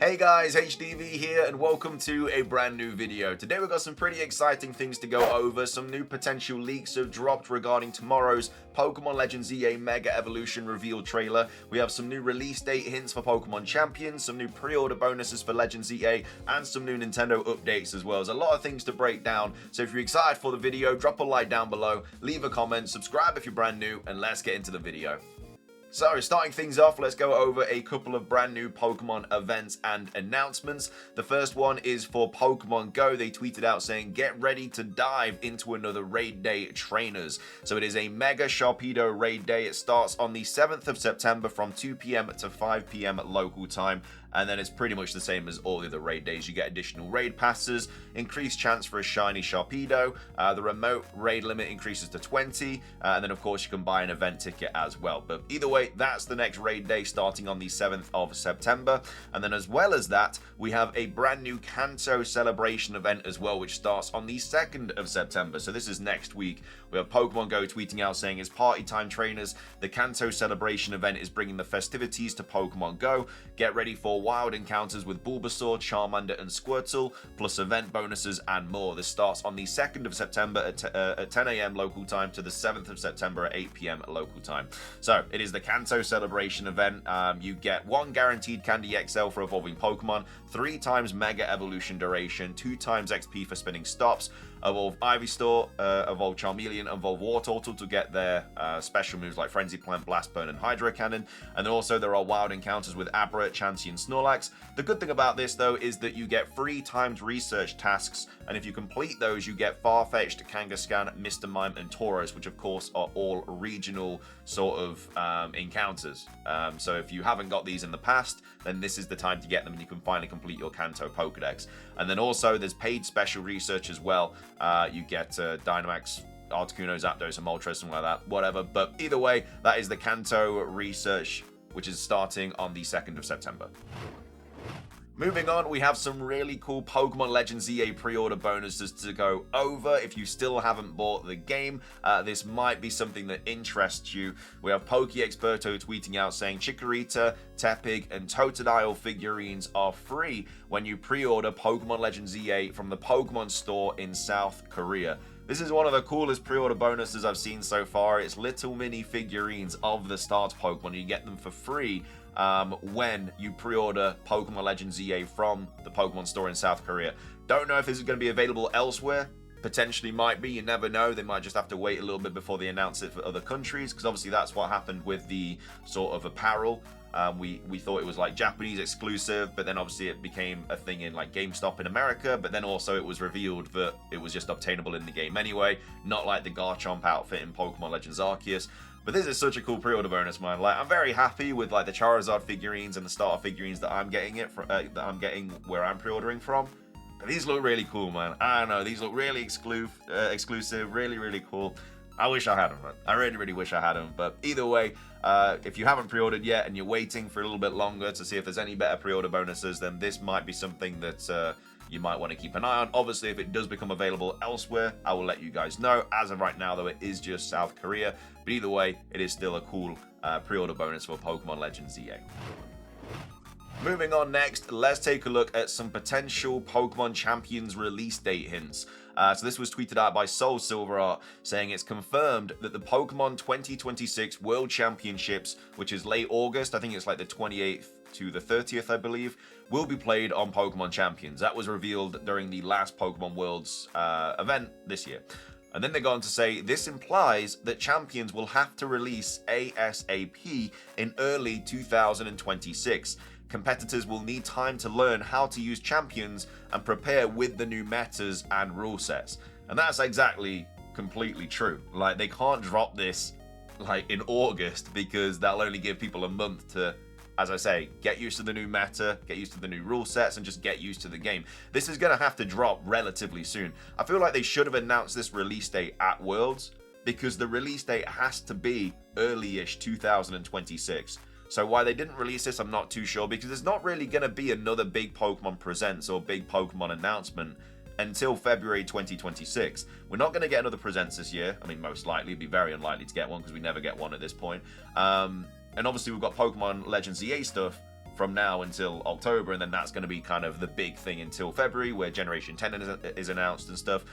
Hey guys, HDV here and welcome to a brand new video. Today we've got some pretty exciting things to go over. Some new potential leaks have dropped regarding tomorrow's Pokemon Legends EA Mega Evolution reveal trailer. We have some new release date hints for Pokemon Champions, some new pre-order bonuses for Legends EA, and some new Nintendo updates as well. There's a lot of things to break down, so if you're excited for the video, drop a like down below, leave a comment, subscribe if you're brand new, and let's get into the video. So, starting things off, let's go over a couple of brand new Pokemon events and announcements. The first one is for Pokemon Go. They tweeted out saying, get ready to dive into another Raid Day Trainers. So it is a Mega Sharpedo Raid Day. It starts on the 7th of September from 2 p.m. to 5 p.m. local time. And then it's pretty much the same as all the other raid days. You get additional raid passes, increased chance for a shiny Sharpedo, the remote raid limit increases to 20, and then of course you can buy an event ticket as well. But either way, that's the next raid day starting on the 7th of September. And then as well as that, we have a brand new Kanto celebration event as well, which starts on the 2nd of September. So this is next week. We have Pokemon Go tweeting out saying, it's party time trainers. The Kanto celebration event is bringing the festivities to Pokemon Go. Get ready for wild encounters with Bulbasaur, Charmander, and Squirtle, plus event bonuses and more. This starts on the 2nd of September at 10 a.m. local time to the 7th of September at 8 p.m. local time. So it is the Kanto celebration event. You get 1 guaranteed Candy XL for evolving Pokemon, 3 times Mega Evolution duration, 2 times XP for spinning stops, evolve Ivysaur, evolve Charmeleon, evolve Wartortle to get their special moves like Frenzy Plant, Blast Burn, and Hydro Cannon. And then also there are wild encounters with Abra, Chansey, and Snorlax. The good thing about this though is that you get 3 times research tasks, and if you complete those you get Farfetch'd, Kangaskhan, Mr. Mime, and Tauros, which of course are all regional sort of encounters. So if you haven't got these in the past, then this is the time to get them and you can finally complete your Kanto Pokedex. And then also there's paid special research as well. You get Dynamax, Articuno, Zapdos, and Moltres, something like that, whatever. But either way, that is the Kanto research, which is starting on the 2nd of September. Moving on, we have some really cool Pokemon Legends EA pre-order bonuses to go over. If you still haven't bought the game, this might be something that interests you. We have PokeExperto tweeting out saying Chikorita, Tepig, and Totodile figurines are free when you pre-order Pokemon Legends EA from the Pokemon store in South Korea. This is one of the coolest pre-order bonuses I've seen so far. It's little mini figurines of the start Pokemon. You get them for free when you pre-order Pokemon Legends EA from the Pokemon store in South Korea. Don't know if this is going to be available elsewhere. Potentially might be, you never know. They might just have to wait a little bit before they announce it for other countries, because obviously that's what happened with the sort of apparel. We thought it was like Japanese exclusive, but then obviously it became a thing in like GameStop in America, but then also it was revealed that it was just obtainable in the game anyway, not like the Garchomp outfit in Pokemon Legends Arceus. But this is such a cool pre-order bonus, man. Like, I'm very happy with like the Charizard figurines and the starter figurines that I'm getting where I'm pre-ordering from. But these look really cool, man. I don't know, these look really exclusive, really cool. I wish I had them, man. I really wish I had them. But either way, if you haven't pre-ordered yet and you're waiting for a little bit longer to see if there's any better pre-order bonuses, then this might be something that you might want to keep an eye on. Obviously, if it does become available elsewhere, I will let you guys know. As of right now, though, it is just South Korea. But either way, it is still a cool pre-order bonus for Pokemon Legends EA. Moving on next, let's take a look at some potential Pokemon Champions release date hints. So this was tweeted out by Soul Silver Art, saying it's confirmed that the Pokemon 2026 World Championships, which is late August, I think it's like the 28th to the 30th, I believe, will be played on Pokemon Champions. That was revealed during the last Pokemon Worlds event this year. And then they go on to say, this implies that Champions will have to release ASAP in early 2026. Competitors will need time to learn how to use Champions and prepare with the new metas and rule sets. And that's exactly completely true. Like, they can't drop this like in August, because that'll only give people a month to, as I say, get used to the new meta, get used to the new rule sets, and just get used to the game. This is going to have to drop relatively soon. I feel like they should have announced this release date at Worlds, because the release date has to be early-ish 2026. So why they didn't release this, I'm not too sure, because there's not really going to be another big Pokemon Presents or big Pokemon announcement until February 2026. We're not going to get another Presents this year. I mean, most likely, it'd be very unlikely to get one because we never get one at this point. And obviously, we've got Pokemon Legends EA stuff from now until October, and then that's going to be kind of the big thing until February, where Generation 10 is announced and stuff.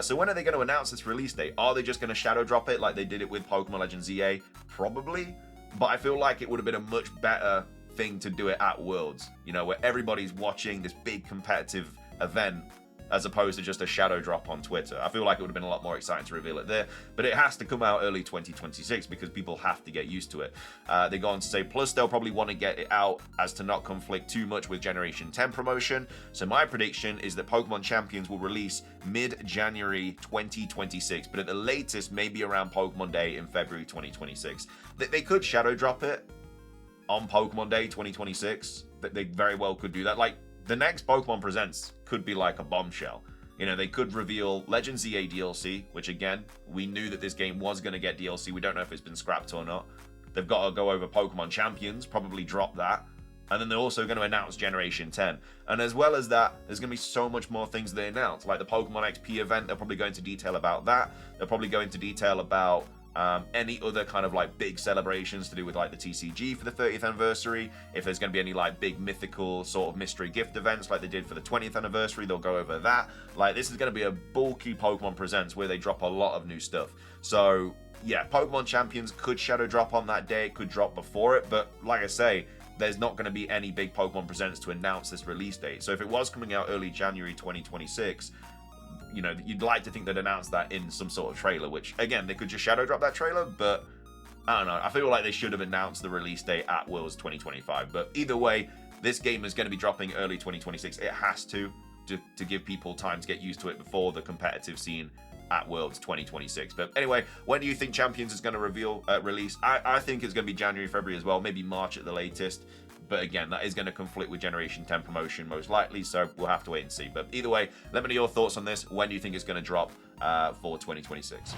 So when are they going to announce this release date? Are they just going to shadow drop it like they did it with Pokemon Legends EA? Probably, but I feel like it would have been a much better thing to do it at Worlds, you know, where everybody's watching this big competitive event, as opposed to just a shadow drop on Twitter. I feel like it would have been a lot more exciting to reveal it there, but it has to come out early 2026 because people have to get used to it. They go on to say, plus they'll probably want to get it out as to not conflict too much with Generation 10 promotion. So my prediction is that Pokemon Champions will release mid-January 2026, but at the latest, maybe around Pokemon Day in February 2026. They could shadow drop it on Pokemon Day 2026. They very well could do that. Like, the next Pokemon Presents could be like a bombshell. You know, they could reveal Legends EA DLC, which again, we knew that this game was going to get DLC. We don't know if it's been scrapped or not. They've got to go over Pokemon Champions, probably drop that. And then they're also going to announce Generation 10. And as well as that, there's going to be so much more things they announce. Like the Pokemon XP event, they'll probably go into detail about that. They'll probably go into detail about any other kind of like big celebrations to do with like the TCG for the 30th anniversary. If there's going to be any like big mythical sort of mystery gift events like they did for the 20th anniversary, they'll go over that. Like, this is going to be a bulky Pokemon Presents where they drop a lot of new stuff. So yeah, Pokemon Champions could shadow drop on that day. It could drop before it, but like I say, there's not going to be any big Pokemon Presents to announce this release date. So if it was coming out early January 2026, you know, you'd like to think they'd announce that in some sort of trailer, which again, they could just shadow drop that trailer, but I don't know. I feel like they should have announced the release date at Worlds 2025. But either way, this game is going to be dropping early 2026. It has to give people time to get used to it before the competitive scene at Worlds 2026. But anyway, when do you think Champions is going to release? I think it's going to be January, February as well, maybe March at the latest. But again, that is going to conflict with Generation 10 promotion most likely, so we'll have to wait and see. But either way, let me know your thoughts on this. When do you think it's going to drop for 2026?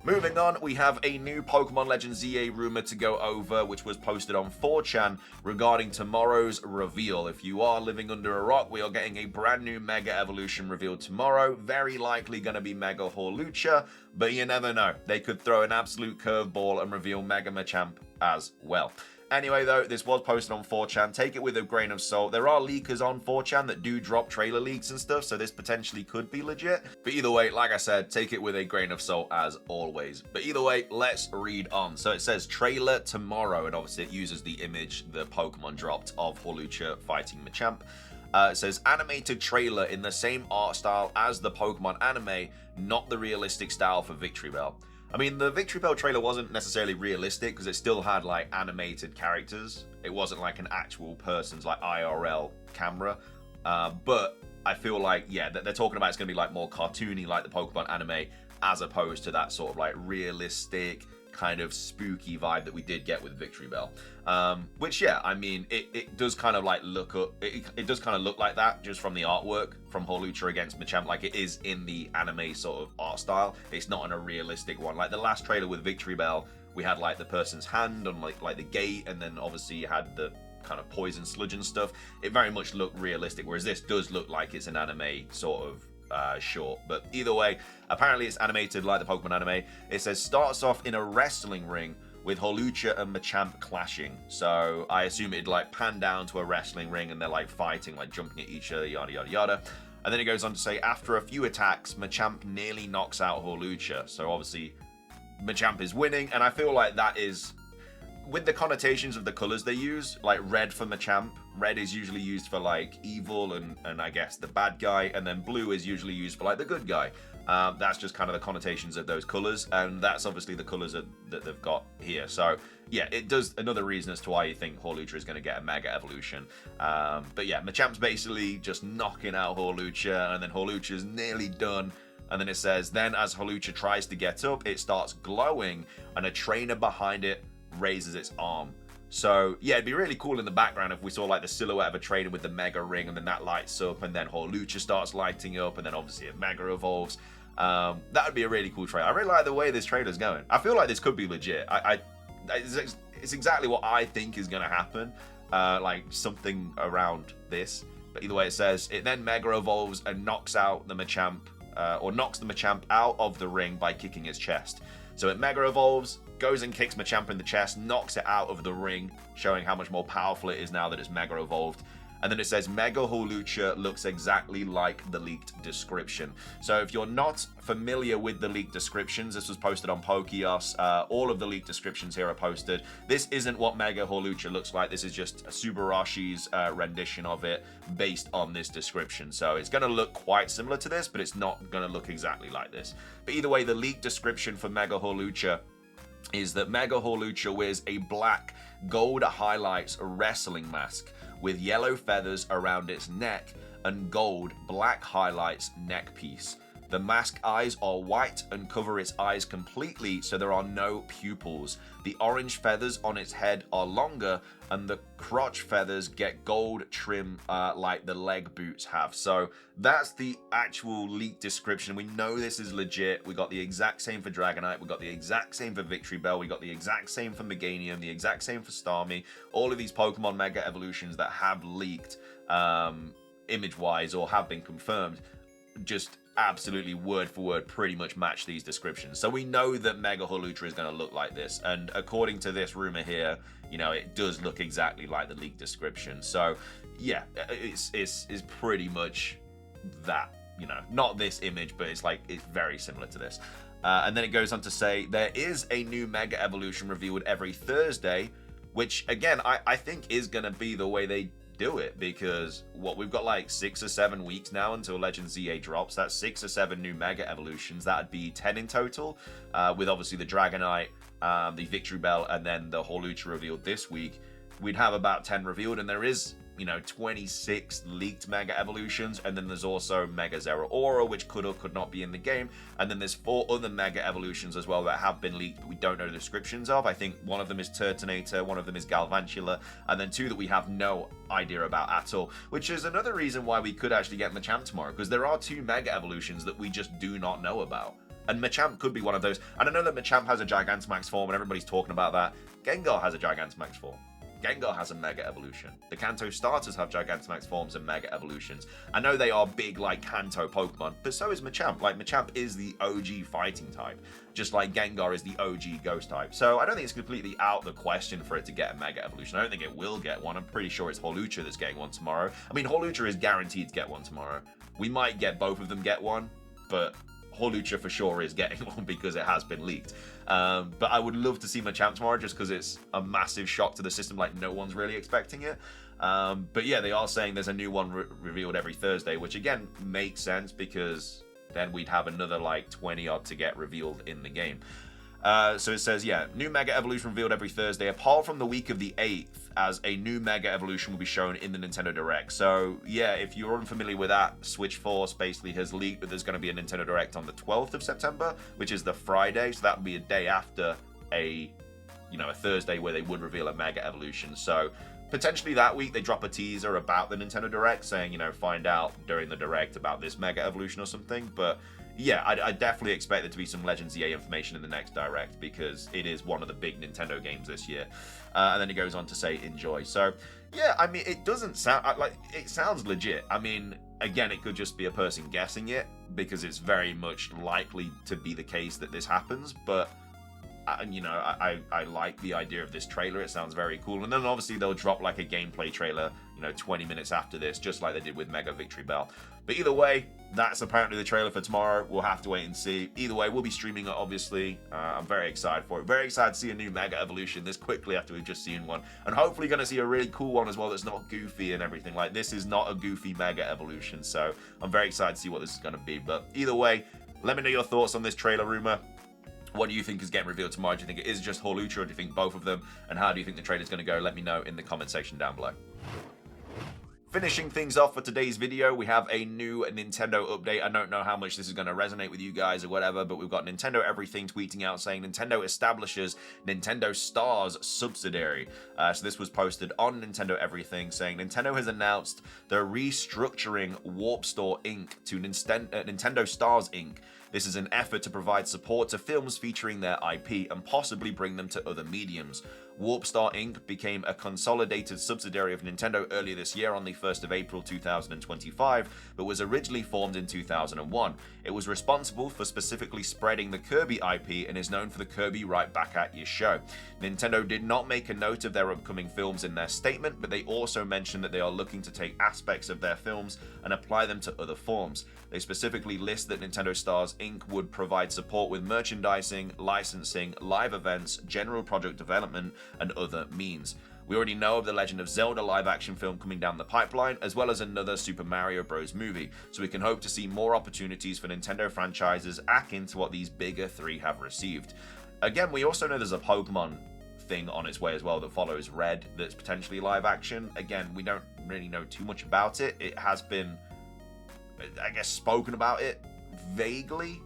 Moving on, we have a new Pokemon Legends EA rumor to go over, which was posted on 4chan regarding tomorrow's reveal. If you are living under a rock, we are getting a brand new Mega Evolution revealed tomorrow. Very likely going to be Mega Hawlucha, but you never know. They could throw an absolute curveball and reveal Mega Machamp as well. Anyway, though, this was posted on 4chan. Take it with a grain of salt. There are leakers on 4chan that do drop trailer leaks and stuff, so this potentially could be legit. But either way, like I said, take it with a grain of salt as always. But either way, let's read on. So it says trailer tomorrow, and obviously it uses the image the Pokemon dropped of Hawlucha fighting Machamp. It says animated trailer in the same art style as the Pokemon anime, not the realistic style for Victory Bell. I mean, the Victory Bell trailer wasn't necessarily realistic because it still had like animated characters. It wasn't like an actual person's like IRL camera. But I feel like, yeah, they're talking about it's going to be like more cartoony like the Pokemon anime, as opposed to that sort of like realistic kind of spooky vibe that we did get with Victory Bell. Which, yeah, I mean, it does kind of like it does kind of look like that just from the artwork from Hawlucha against Machamp. Like, it is in the anime sort of art style. It's not in a realistic one. Like the last trailer with Victory Bell, we had like the person's hand on like the gate, and then obviously you had the kind of poison sludge and stuff. It very much looked realistic, whereas this does look like it's an anime sort of short. But either way, apparently it's animated like the Pokemon anime. It says starts off in a wrestling ring with Hawlucha and Machamp clashing. So I assume it'd like pan down to a wrestling ring and they're like fighting, like jumping at each other, yada yada yada. And then it goes on to say after a few attacks, Machamp nearly knocks out Hawlucha. So obviously Machamp is winning, and I feel like that is with the connotations of the colors they use, like red for Machamp. Red is usually used for like evil and I guess the bad guy, and then blue is usually used for like the good guy. That's just kind of the connotations of those colors, and that's obviously the colors that they've got here. So yeah, it does another reason as to why you think Hawlucha is going to get a Mega Evolution. But yeah, Machamp's basically just knocking out Hawlucha, and then Hawlucha's nearly done. And then it says, then as Hawlucha tries to get up, it starts glowing, and a trainer behind it raises its arm. So yeah, it'd be really cool in the background if we saw like the silhouette of a trainer with the Mega Ring, and then that lights up, and then Hawlucha starts lighting up, and then obviously it Mega evolves. That would be a really cool trailer. I really like the way this trailer's going. I feel like this could be legit. It's exactly what I think is going to happen. Like something around this. But either way, it says it then Mega evolves and knocks out the Machamp, or knocks the Machamp out of the ring by kicking its chest. So it Mega evolves, goes and kicks Machamp in the chest, knocks it out of the ring, showing how much more powerful it is now that it's Mega Evolved. And then it says, Mega Hawlucha looks exactly like the leaked description. So if you're not familiar with the leaked descriptions, this was posted on Pokémon. All of the leaked descriptions here are posted. This isn't what Mega Hawlucha looks like. This is just Subarashi's rendition of it based on this description. So it's going to look quite similar to this, but it's not going to look exactly like this. But either way, the leaked description for Mega Hawlucha is that Mega Hawlucha wears a black gold highlights wrestling mask with yellow feathers around its neck and gold black highlights neck piece. The mask eyes are white and cover its eyes completely, so there are no pupils. The orange feathers on its head are longer, and the crotch feathers get gold trim like the leg boots have. So that's the actual leaked description. We know this is legit. We got the exact same for Dragonite. We got the exact same for Victory Bell. We got the exact same for Meganium. The exact same for Starmie. All of these Pokemon Mega Evolutions that have leaked image-wise or have been confirmed just absolutely word for word pretty much match these descriptions. So we know that Mega Hawlucha is going to look like this, and according to this rumor here, you know, it does look exactly like the leaked description. So yeah, it's pretty much that, you know, not this image, but it's very similar to this. And then it goes on to say there is a new Mega Evolution revealed every Thursday, which again I think is going to be the way they do it, because we've got like 6 or 7 weeks now until Legend ZA drops. That's 6 or 7 new Mega Evolutions. That'd be 10 in total, with obviously the Dragonite, the Victory Bell, and then the Hawlucha revealed this week. We'd have about 10 revealed, and there is, you know, 26 leaked Mega Evolutions, and then there's also Mega Zeraora, which could or could not be in the game, and then there's 4 other Mega Evolutions as well that have been leaked, but we don't know the descriptions of. I think one of them is Turtonator, one of them is Galvantula, and then 2 that we have no idea about at all, which is another reason why we could actually get Machamp tomorrow, because there are 2 Mega Evolutions that we just do not know about. And Machamp could be one of those. And I know that Machamp has a Gigantamax form, and everybody's talking about that. Gengar has a Gigantamax form. Gengar has a Mega Evolution. The Kanto starters have Gigantamax forms and Mega Evolutions. I know they are big like Kanto Pokemon, but so is Machamp. Like, Machamp is the OG fighting type, just like Gengar is the OG ghost type. So I don't think it's completely out the question for it to get a Mega Evolution. I don't think it will get one. I'm pretty sure it's Hawlucha that's getting one tomorrow. I mean, Hawlucha is guaranteed to get one tomorrow. We might get both of them get one, but Hawlucha for sure is getting one because it has been leaked. But I would love to see Machamp tomorrow just because it's a massive shock to the system, like no one's really expecting it. But yeah, they are saying there's a new one revealed every Thursday, which again makes sense because then we'd have another like 20 odd to get revealed in the game. So it says, yeah, new Mega Evolution revealed every Thursday, apart from the week of the 8th, as a new Mega Evolution will be shown in the Nintendo Direct. So yeah, if you're unfamiliar with that, Switch Force basically has leaked that there's going to be a Nintendo Direct on the 12th of September, which is the Friday. So that would be a day after a Thursday where they would reveal a Mega Evolution. So potentially that week they drop a teaser about the Nintendo Direct saying, you know, find out during the Direct about this Mega Evolution or something. But yeah, I definitely expect there to be some Legends EA information in the next Direct because it is one of the big Nintendo games this year. And then it goes on to say enjoy. So yeah, I mean, it doesn't sound like it sounds legit. I mean, again, it could just be a person guessing it because it's very much likely to be the case that this happens. But you know, I like the idea of this trailer. It sounds very cool. And then obviously they'll drop like a gameplay trailer, you know, 20 minutes after this, just like they did with Mega Victory Bell. But either way, that's apparently the trailer for tomorrow. We'll have to wait and see. Either way, we'll be streaming it, obviously. I'm very excited for it. Very excited to see a new Mega Evolution this quickly after we've just seen one. And hopefully going to see a really cool one as well that's not goofy and everything. Like, this is not a goofy Mega Evolution. So I'm very excited to see what this is going to be. But either way, let me know your thoughts on this trailer rumor. What do you think is getting revealed tomorrow? Do you think it is just Hawlucha, or do you think both of them? And how do you think the trailer is going to go? Let me know in the comment section down below. Finishing things off for today's video, we have a new Nintendo update. I don't know how much this is going to resonate with you guys or whatever, but we've got Nintendo Everything tweeting out saying Nintendo establishes Nintendo Stars subsidiary. So this was posted on Nintendo Everything saying Nintendo has announced they're restructuring Warp Store Inc. to Nintendo Stars Inc. This is an effort to provide support to films featuring their IP and possibly bring them to other mediums. Warpstar Inc. became a consolidated subsidiary of Nintendo earlier this year on the 1st of April 2025, but was originally formed in 2001. It was responsible for specifically spreading the Kirby IP and is known for the Kirby Right Back at You show. Nintendo did not make a note of their upcoming films in their statement, but they also mentioned that they are looking to take aspects of their films and apply them to other forms. They specifically list that Nintendo Stars Inc. would provide support with merchandising, licensing, live events, general project development, and other means. We already know of the Legend of Zelda live-action film coming down the pipeline, as well as another Super Mario Bros. Movie, so we can hope to see more opportunities for Nintendo franchises akin to what these bigger three have received. Again, we also know there's a Pokémon thing on its way as well that follows Red that's potentially live-action. Again, we don't really know too much about it. It has been, I guess, spoken about it vaguely,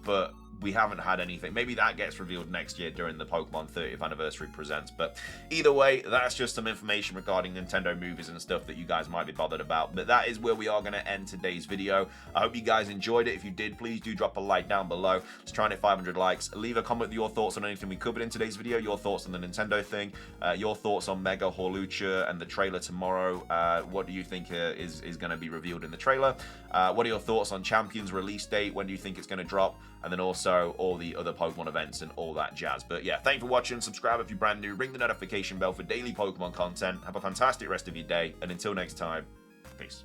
but we haven't had anything. Maybe that gets revealed next year during the Pokemon 30th Anniversary Presents. But either way, that's just some information regarding Nintendo movies and stuff that you guys might be bothered about. But that is where we are going to end today's video. I hope you guys enjoyed it. If you did, please do drop a like down below. Let's try and hit 500 likes. Leave a comment with your thoughts on anything we covered in today's video, your thoughts on the Nintendo thing, your thoughts on Mega Horlucha and the trailer tomorrow. What do you think is going to be revealed in the trailer? What are your thoughts on Champions release date? When do you think it's going to drop? And then also all the other Pokemon events and all that jazz. But yeah, thank you for watching. Subscribe if you're brand new. Ring the notification bell for daily Pokemon content. Have a fantastic rest of your day. And until next time, peace.